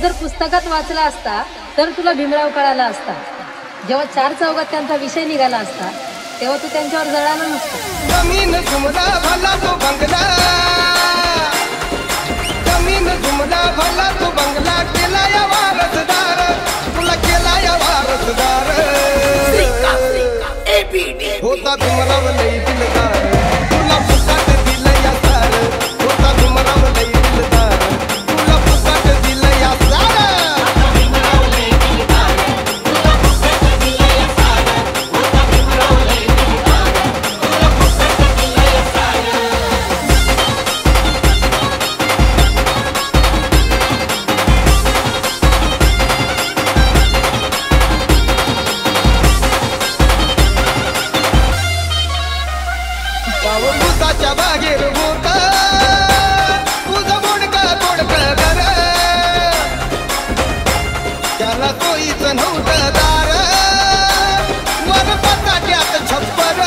जर पुस्तकात वाचला असता तर तुला भीमराव कळाला असता. जेव्हा चार चौघात त्यांचा विषय निघाला असता तेव्हा तू त्यांच्यावर जळाला नसता. जमीन जुमला भला तो बंगला, जमीन जुमला भला तो बंगला, केला या वारसदार, तुला केला या वारसदार. होता भीमराव लई दिलदार, तुला फुकट दिलं या सार. होता भीमराव लई दिलदार, तुला फुकट दिलं या सार. भुताच्या बागेर होता तुझं मोडका तोडका घर, त्याला सोयीचं नव्हतं दार, वर पताट्यात छप्पर.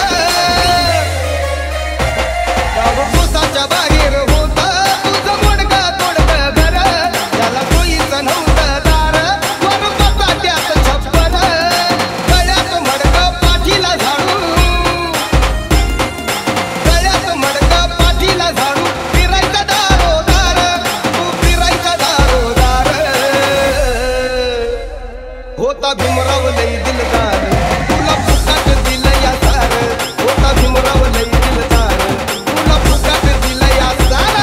भुताच्या बागेर होता तुझं मोडका तोडका घर, त्याला सोयीचं नव्हतं दार, वर पताट्यात छप्पर. गळ्यात मडकं पाठीला झाडू, होता भीमराव लई दिलदार, तुला फुकट दिलं या सार. होता भीमराव लई दिलदार, तुला फुकट दिलं या सार.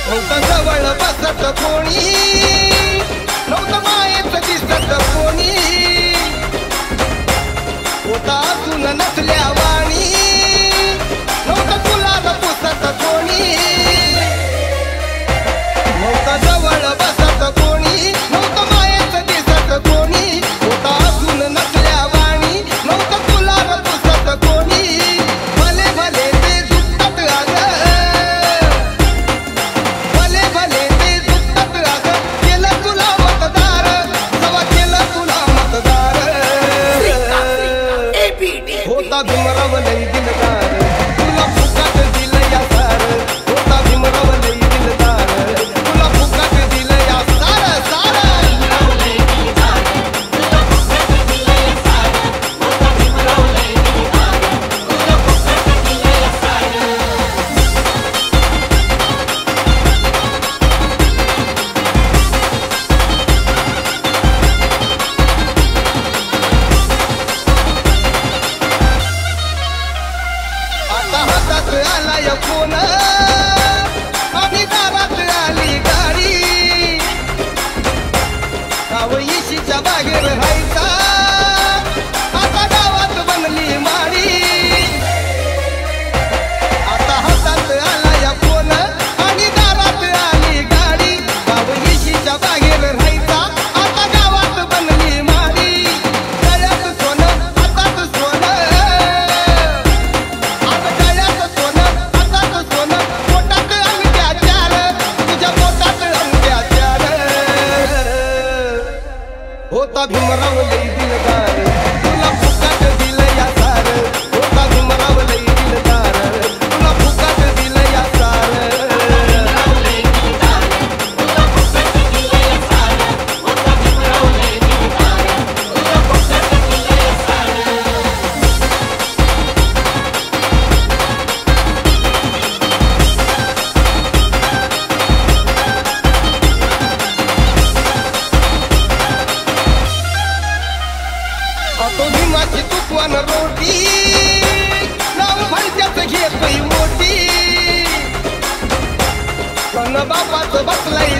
नव्हतं जवळ बसत कोणी, नव्हतं मायेत दिसत कोणी, होता अजून नसल्या वाणी, नव्हतं तुला पुसत कोणी. नव्हतं जवळ बसत कोणी, नव्हतं मायेत दिसत कोणी, होता अजून नसल्या वाणी, नव्हतं तुला पुसत कोणी. भले भले ते दुखत आलं, भले भले ते दुखत आलं, केलं तुला मतदार, जवा केलं तुला मतदार. होता भीमराव लई दिलदार, तुला फुकट दिलं या सार. होता भीमराव लई दिलदार, तुला फुकट दिलं या सार सार. आता हातात आलाय फोन आणि दारात आली गाडी, गाव येशीच्या बागेर राहायचा, आता गावात बनली माडी. आता हातात आलाय फोन आणि दारात आली गाडी, गाव येशीच्या बागेर राहायचा, आता गावात बनली माडी. गळ्यात सोनं हातात सोनं, गळ्यात सोनं हातात सोनं, पोटात अंगठ्या चार, तुझ्या पोटात अंगठ्या चार. होता भीमराव लई दिलदार, तुला फुकट दिलं या सार. होता भीमराव लई दिलदार, तुला फुकट दिलं या सार. तो भीमाची तुकवान रोटी, नाव भरत्याच घेतोय मोठी, पण बापाचं बसलाय